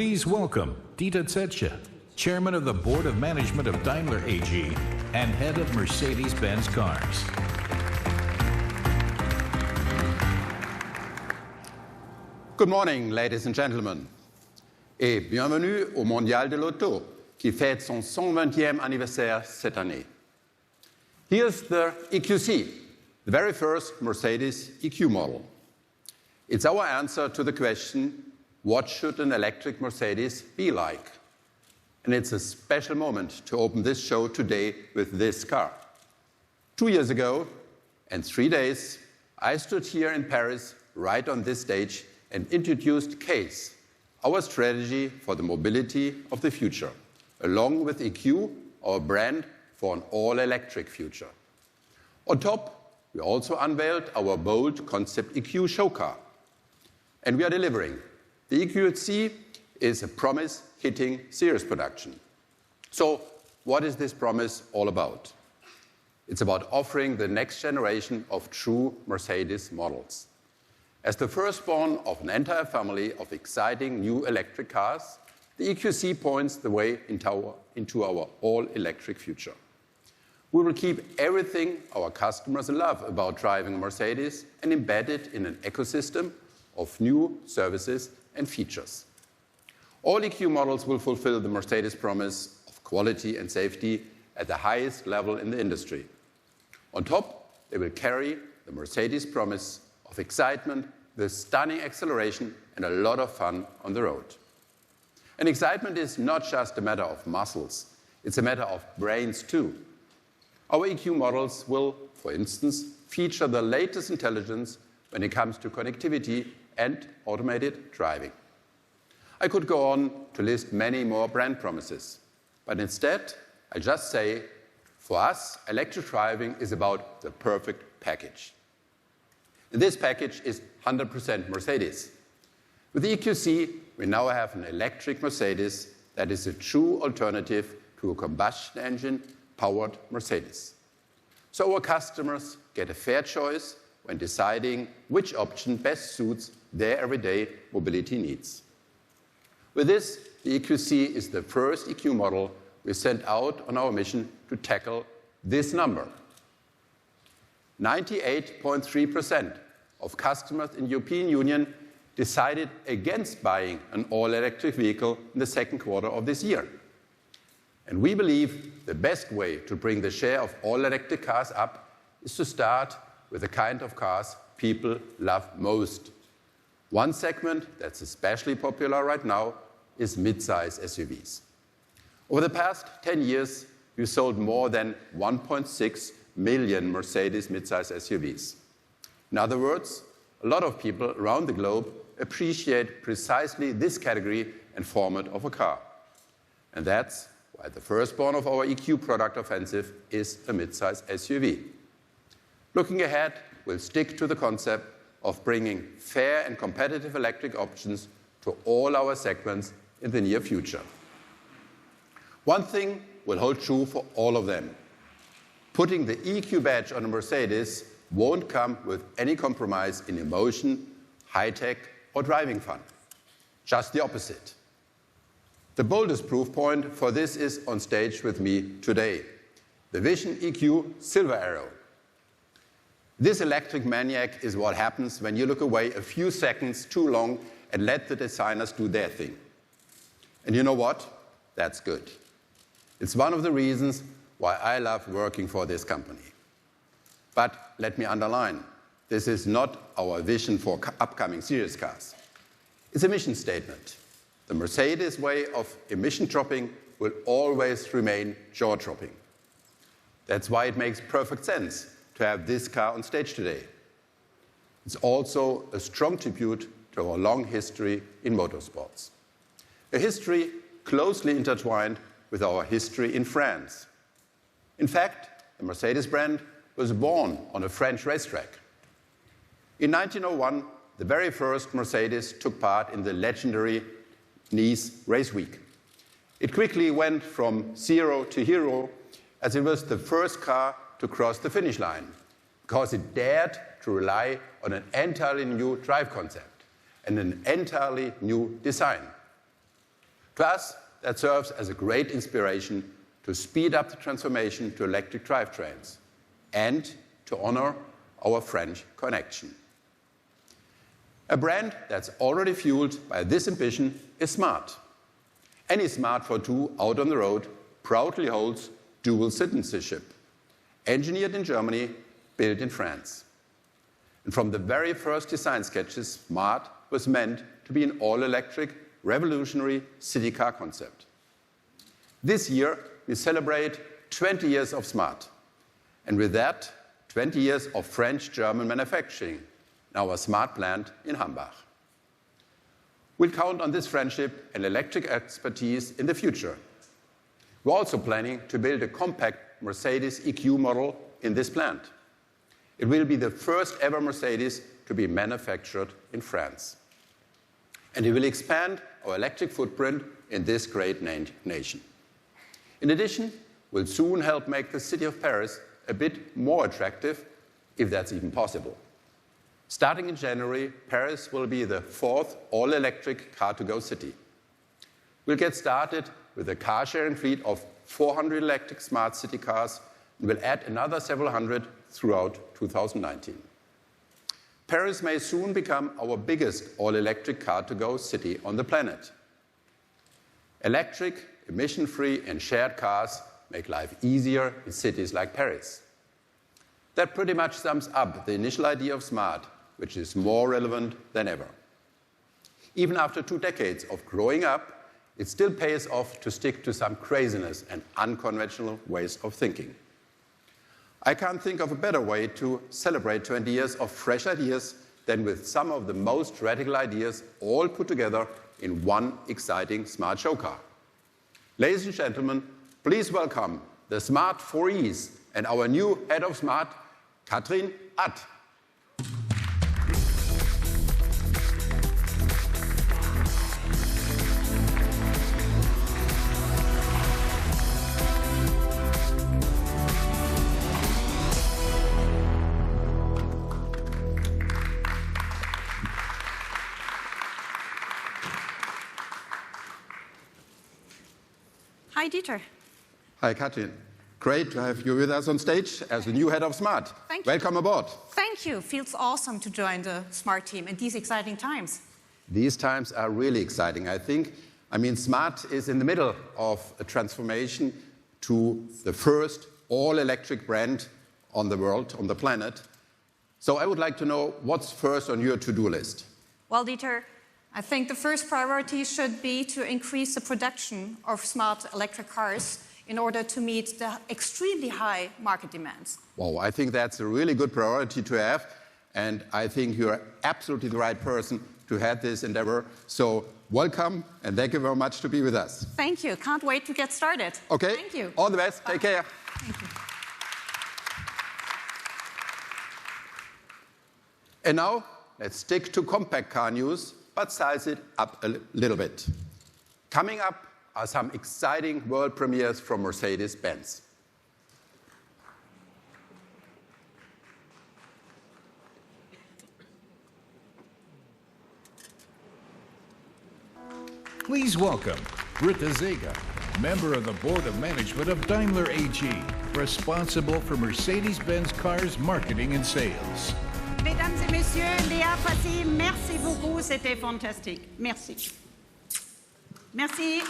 Please welcome Dieter Zetsche, Chairman of the Board of Management of Daimler AG and Head of Mercedes-Benz Cars. Good morning, ladies and gentlemen, et bienvenue au Mondial de l'Auto, qui fête son 120e anniversaire cette année. Here's the EQC, the very first Mercedes EQ model. It's our answer to the question, what should an electric Mercedes be like? And it's a special moment to open this show today with this car. 2 years ago, and 3 days, I stood here in Paris, right on this stage, and introduced CASE, our strategy for the mobility of the future, along with EQ, our brand for an all-electric future. On top, we also unveiled our bold concept EQ show car. And we are delivering. The EQC is a promise hitting series production. So, what is this promise all about? It's about offering the next generation of true Mercedes models. As the firstborn of an entire family of exciting new electric cars, the EQC points the way into our all-electric future. We will keep everything our customers love about driving a Mercedes and embed it in an ecosystem of new services and features. All EQ models will fulfill the Mercedes promise of quality and safety at the highest level in the industry. On top, they will carry the Mercedes promise of excitement, the stunning acceleration, and a lot of fun on the road. And excitement is not just a matter of muscles, it's a matter of brains too. Our EQ models will, for instance, feature the latest intelligence when it comes to connectivity and automated driving. I could go on to list many more brand promises, but instead, I just say, for us, electric driving is about the perfect package. And this package is 100% Mercedes. With the EQC, we now have an electric Mercedes that is a true alternative to a combustion engine-powered Mercedes. So our customers get a fair choice when deciding which option best suits their everyday mobility needs. With this, the EQC is the first EQ model we sent out on our mission to tackle this number. 98.3% of customers in the European Union decided against buying an all-electric vehicle in the second quarter of this year. And we believe the best way to bring the share of all-electric cars up is to start with the kind of cars people love most. One segment that's especially popular right now is mid-size SUVs. Over the past 10 years, we sold more than 1.6 million Mercedes mid-size SUVs. In other words, a lot of people around the globe appreciate precisely this category and format of a car. And that's why the firstborn of our EQ product offensive is a mid-size SUV. Looking ahead, we'll stick to the concept of bringing fair and competitive electric options to all our segments in the near future. One thing will hold true for all of them. Putting the EQ badge on a Mercedes won't come with any compromise in emotion, high-tech, or driving fun. Just the opposite. The boldest proof point for this is on stage with me today, the Vision EQ Silver Arrow. This electric maniac is what happens when you look away a few seconds too long and let the designers do their thing. And you know what? That's good. It's one of the reasons why I love working for this company. But let me underline, this is not our vision for upcoming series cars. It's a mission statement. The Mercedes way of emission dropping will always remain jaw-dropping. That's why it makes perfect sense to have this car on stage today. It's also a strong tribute to our long history in motorsports. A history closely intertwined with our history in France. In fact, the Mercedes brand was born on a French racetrack. In 1901, the very first Mercedes took part in the legendary Nice Race Week. It quickly went from zero to hero as it was the first car to cross the finish line because it dared to rely on an entirely new drive concept and an entirely new design. To us, that serves as a great inspiration to speed up the transformation to electric drivetrains and to honor our French connection. A brand that's already fueled by this ambition is Smart. Any Smart 42 out on the road proudly holds dual citizenship, engineered in Germany, built in France. And from the very first design sketches, Smart was meant to be an all-electric, revolutionary city car concept. This year, we celebrate 20 years of Smart, and with that, 20 years of French-German manufacturing in our Smart plant in Hambach. We'll count on this friendship and electric expertise in the future. We're also planning to build a compact Mercedes EQ model in this plant. It will be the first ever Mercedes to be manufactured in France. And it will expand our electric footprint in this great nation. In addition, we'll soon help make the city of Paris a bit more attractive, if that's even possible. Starting in January, Paris will be the fourth all-electric car-to-go city. We'll get started with a car-sharing fleet of 400 electric smart city cars, and we'll add another several hundred throughout 2019. Paris may soon become our biggest all-electric car-to-go city on the planet. Electric, emission-free, and shared cars make life easier in cities like Paris. That pretty much sums up the initial idea of Smart, which is more relevant than ever. Even after 2 decades of growing up, it still pays off to stick to some craziness and unconventional ways of thinking. I can't think of a better way to celebrate 20 years of fresh ideas than with some of the most radical ideas all put together in one exciting Smart show car. Ladies and gentlemen, please welcome the Smart 4Es and our new head of Smart, Katrin Att. Hi, Dieter. Hi, Katrin. Great to have you with us on stage as the new head of Smart. Thank you. Welcome aboard. Thank you. Feels awesome to join the Smart team in these exciting times. These times are really exciting, I think. I mean, Smart is in the middle of a transformation to the first all-electric brand on the world, on the planet. So I would like to know what's first on your to-do list. Well, Dieter, I think the first priority should be to increase the production of smart electric cars in order to meet the extremely high market demands. Well, I think that's a really good priority to have, and I think you're absolutely the right person to head this endeavor. So welcome, and thank you very much to be with us. Thank you. Can't wait to get started. Okay. Thank you. All the best. Bye. Take care. Thank you. And now, let's stick to compact car news, but size it up a little bit. Coming up are some exciting world premieres from Mercedes-Benz. Please welcome Britta Zega, member of the Board of Management of Daimler AG, responsible for Mercedes-Benz cars marketing and sales. Mesdames et messieurs, Léa Passy, merci beaucoup, c'était fantastique. Merci. Merci.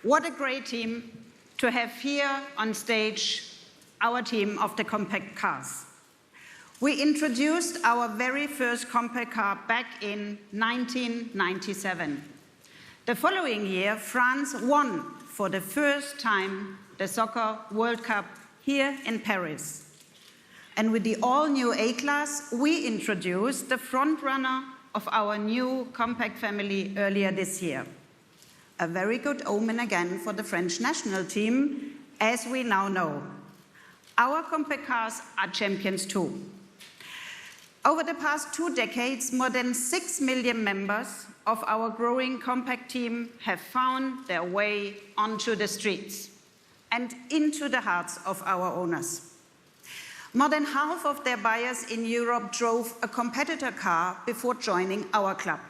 What a great team to have here on stage, our team of the compact cars. We introduced our very first compact car back in 1997. The following year, France won for the first time the Soccer World Cup here in Paris. And with the all-new A-Class, we introduced the frontrunner of our new compact family earlier this year. A very good omen again for the French national team, as we now know. Our compact cars are champions too. Over the past 2 decades, more than 6 million members of our growing compact team have found their way onto the streets and into the hearts of our owners. More than half of their buyers in Europe drove a competitor car before joining our club.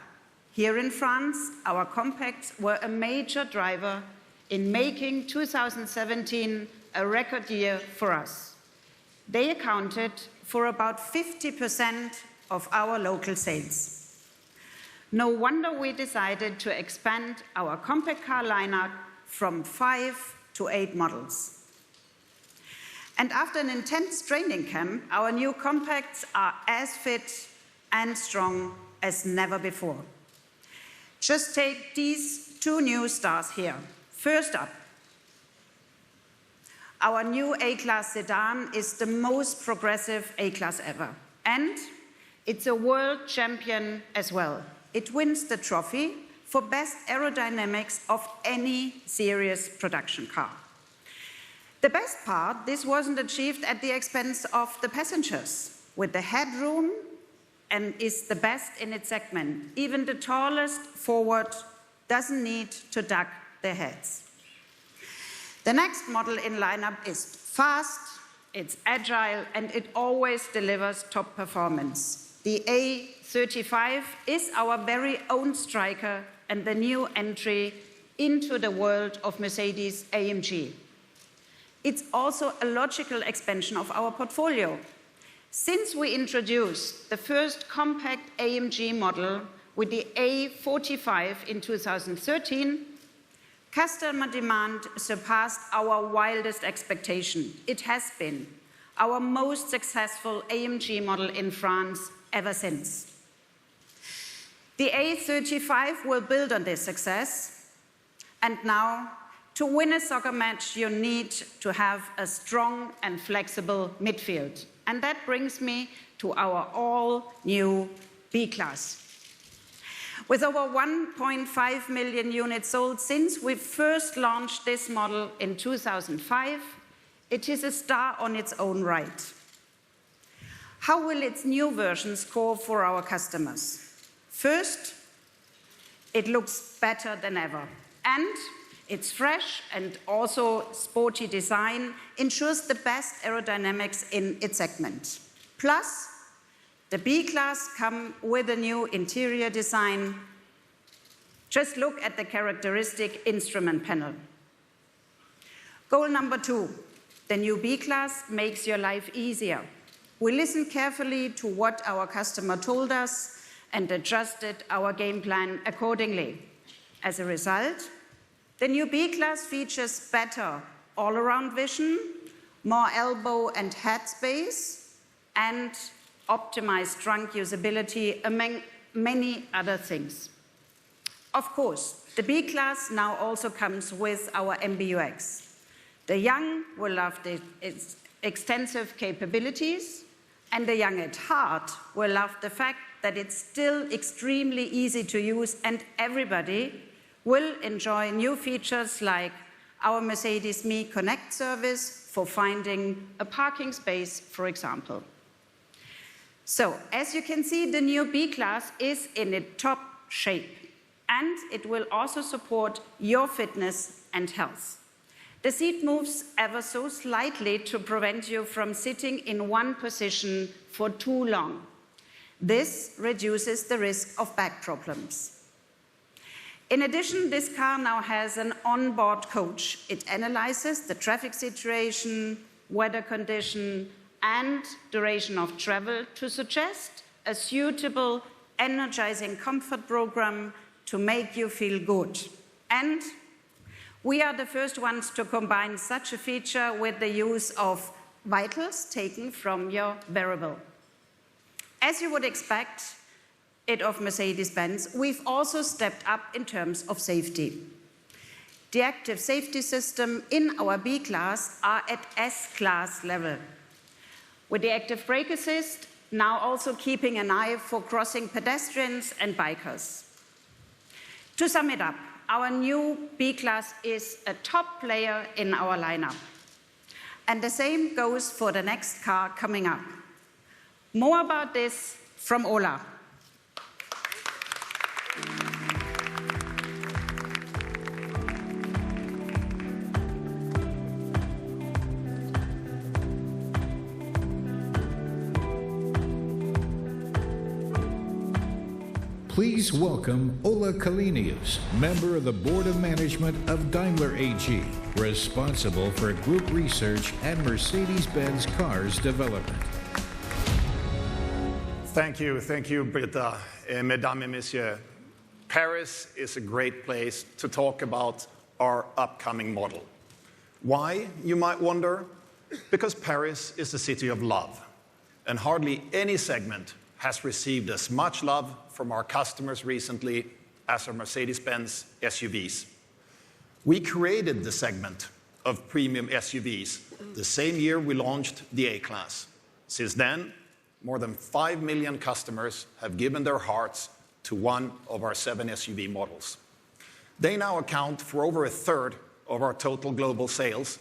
Here in France, our compacts were a major driver in making 2017 a record year for us. They accounted for about 50% of our local sales. No wonder we decided to expand our compact car lineup from 5 to 8 models. And after an intense training camp, our new compacts are as fit and strong as never before. Just take these 2 new stars here. First up, our new A-Class sedan is the most progressive A-Class ever. And it's a world champion as well. It wins the trophy for best aerodynamics of any serious production car. The best part, this wasn't achieved at the expense of the passengers, with the headroom and is the best in its segment. Even the tallest forward doesn't need to duck their heads. The next model in lineup is fast, it's agile, and it always delivers top performance. The A35 is our very own striker and the new entry into the world of Mercedes AMG. It's also a logical expansion of our portfolio. Since we introduced the first compact AMG model with the A45 in 2013, customer demand surpassed our wildest expectation. It has been our most successful AMG model in France ever since. The A35 will build on this success, and now, to win a soccer match, you need to have a strong and flexible midfield. And that brings me to our all-new B-Class. With over 1.5 million units sold since we first launched this model in 2005, it is a star on its own right. How will its new version score for our customers? First, it looks better than ever. And its fresh and also sporty design ensures the best aerodynamics in its segment. Plus, the B-Class comes with a new interior design. Just look at the characteristic instrument panel. Goal number 2, the new B-Class makes your life easier. We listened carefully to what our customer told us and adjusted our game plan accordingly. As a result, the new B-Class features better all-around vision, more elbow and head space, and optimized trunk usability, among many other things. Of course, the B-Class now also comes with our MBUX. The young will love its extensive capabilities, and the young at heart will love the fact that it's still extremely easy to use, and everybody will enjoy new features like our Mercedes Me Connect service for finding a parking space, for example. So, as you can see, the new B-Class is in its top shape, and it will also support your fitness and health. The seat moves ever so slightly to prevent you from sitting in one position for too long. This reduces the risk of back problems. In addition, this car now has an onboard coach. It analyzes the traffic situation, weather condition, and duration of travel to suggest a suitable, energizing comfort program to make you feel good. And we are the first ones to combine such a feature with the use of vitals taken from your wearable. As you would expect it of Mercedes-Benz, we've also stepped up in terms of safety. The active safety system in our B-Class are at S-Class level, with the active brake assist now also keeping an eye for crossing pedestrians and bikers. To sum it up, our new B-Class is a top player in our lineup. And the same goes for the next car coming up. More about this from Ola. Please welcome Ola Kalinius, member of the Board of Management of Daimler AG, responsible for group research and Mercedes-Benz cars development. Thank you, Britta. Mesdames et messieurs, Paris is a great place to talk about our upcoming model. Why, you might wonder? Because Paris is the city of love, and hardly any segment has received as much love from our customers recently as our Mercedes-Benz SUVs. We created the segment of premium SUVs the same year we launched the A-Class. Since then, more than 5 million customers have given their hearts to one of our 7 SUV models. They now account for over a third of our total global sales,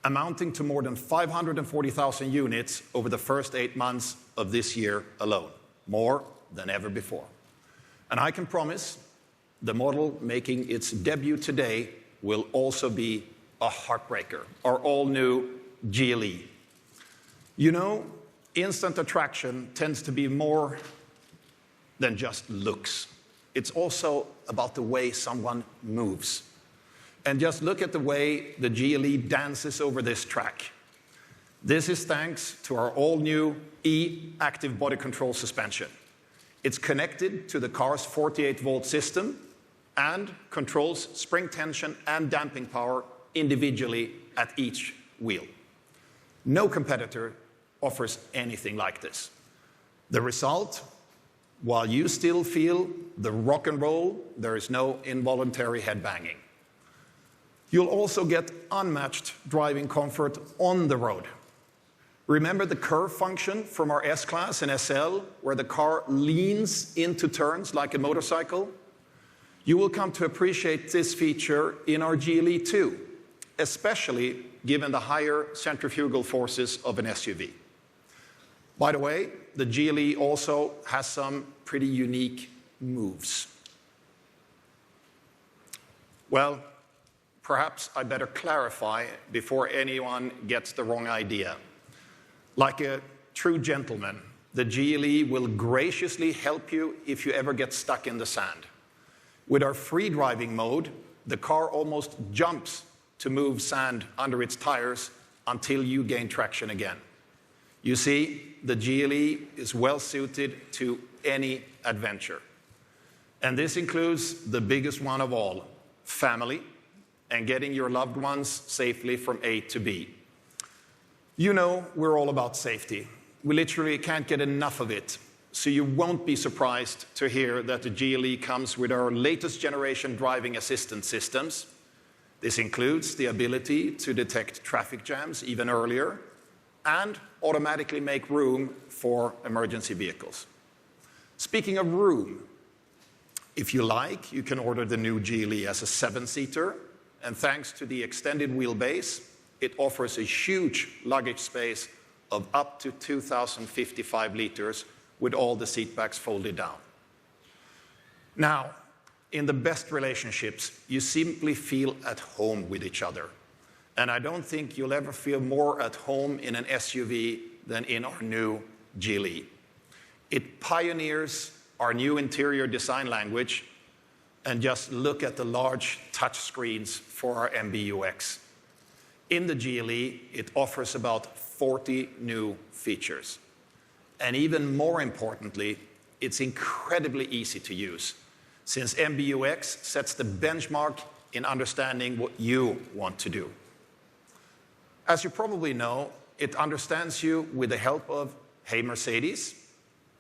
amounting to more than 540,000 units over the first 8 months of this year alone, more than ever before. And I can promise the model making its debut today will also be a heartbreaker, our all-new GLE. You know, instant attraction tends to be more than just looks. It's also about the way someone moves. And just look at the way the GLE dances over this track. This is thanks to our all-new E-active body control suspension. It's connected to the car's 48-volt system and controls spring tension and damping power individually at each wheel. No competitor offers anything like this. The result, while you still feel the rock and roll, there is no involuntary headbanging. You'll also get unmatched driving comfort on the road. Remember the curve function from our S-Class and SL, where the car leans into turns like a motorcycle? You will come to appreciate this feature in our GLE too, especially given the higher centrifugal forces of an SUV. By the way, the GLE also has some pretty unique moves. Well, perhaps I better clarify before anyone gets the wrong idea. Like a true gentleman, the GLE will graciously help you if you ever get stuck in the sand. With our free driving mode, the car almost jumps to move sand under its tires until you gain traction again. You see, the GLE is well suited to any adventure. And this includes the biggest one of all, family, and getting your loved ones safely from A to B. You know we're all about safety. We literally can't get enough of it, so you won't be surprised to hear that the GLE comes with our latest generation driving assistance systems. This includes the ability to detect traffic jams even earlier and automatically make room for emergency vehicles. Speaking of room, if you like, you can order the new GLE as a 7-seater, and thanks to the extended wheelbase, it offers a huge luggage space of up to 2,055 liters with all the seatbacks folded down. Now, in the best relationships, you simply feel at home with each other. And I don't think you'll ever feel more at home in an SUV than in our new GLE. It pioneers our new interior design language, and just look at the large touch screens for our MBUX. In the GLE, it offers about 40 new features. And even more importantly, it's incredibly easy to use, since MBUX sets the benchmark in understanding what you want to do. As you probably know, it understands you with the help of Hey Mercedes,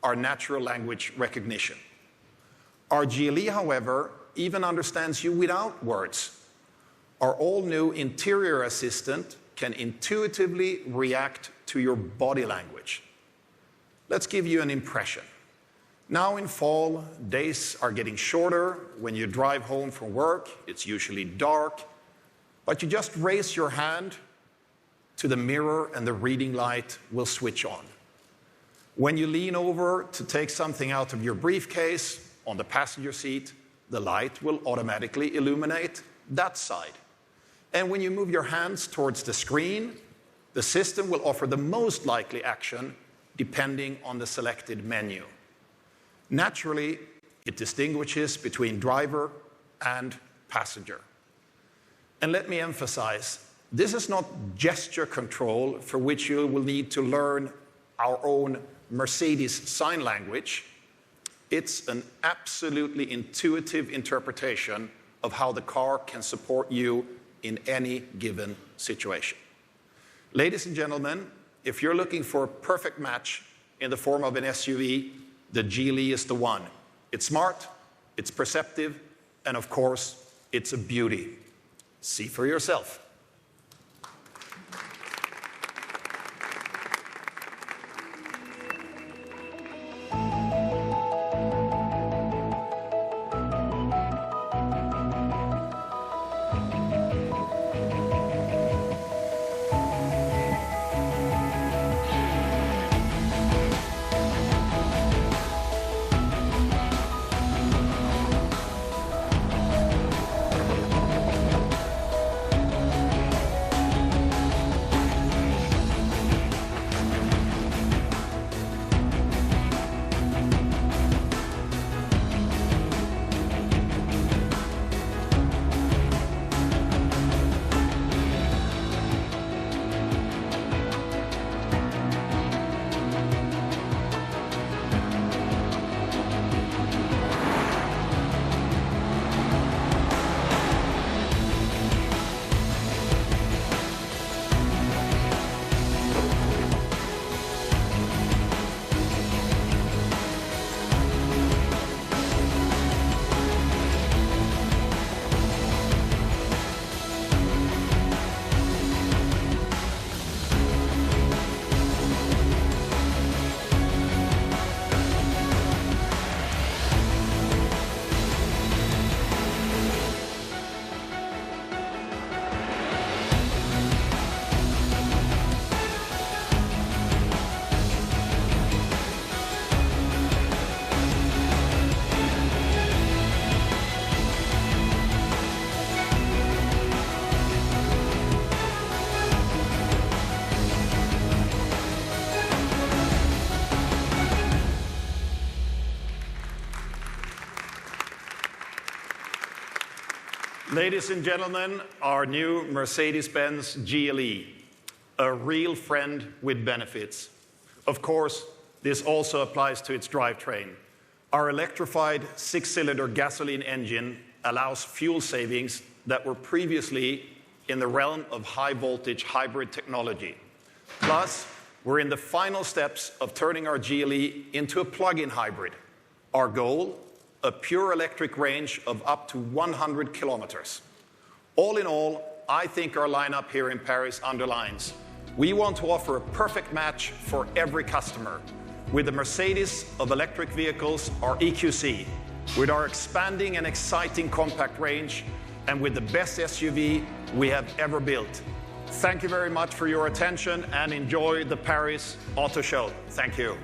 our natural language recognition. Our GLE, however, even understands you without words. Our all-new interior assistant can intuitively react to your body language. Let's give you an impression. Now in fall, days are getting shorter. When you drive home from work, it's usually dark, but you just raise your hand to the mirror and the reading light will switch on. When you lean over to take something out of your briefcase on the passenger seat, the light will automatically illuminate that side. And when you move your hands towards the screen, the system will offer the most likely action depending on the selected menu. Naturally, It distinguishes between driver and passenger. And let me emphasize, this is not gesture control for which you will need to learn our own Mercedes sign language. It's an absolutely intuitive interpretation of how the car can support you in any given situation. Ladies and gentlemen, if you're looking for a perfect match in the form of an SUV, the Geely is the one. It's smart, it's perceptive, and of course, it's a beauty. See for yourself. Ladies and gentlemen, our new Mercedes-Benz GLE, a real friend with benefits. Of course, this also applies to its drivetrain. Our electrified six-cylinder gasoline engine allows fuel savings that were previously in the realm of high-voltage hybrid technology. Plus, we're in the final steps of turning our GLE into a plug-in hybrid. Our goal? A pure electric range of up to 100 kilometers. All in all, I think our lineup here in Paris underlines we want to offer a perfect match for every customer. With the Mercedes of electric vehicles, our EQC, with our expanding and exciting compact range, and with the best SUV we have ever built. Thank you very much for your attention and enjoy the Paris Auto Show. Thank you.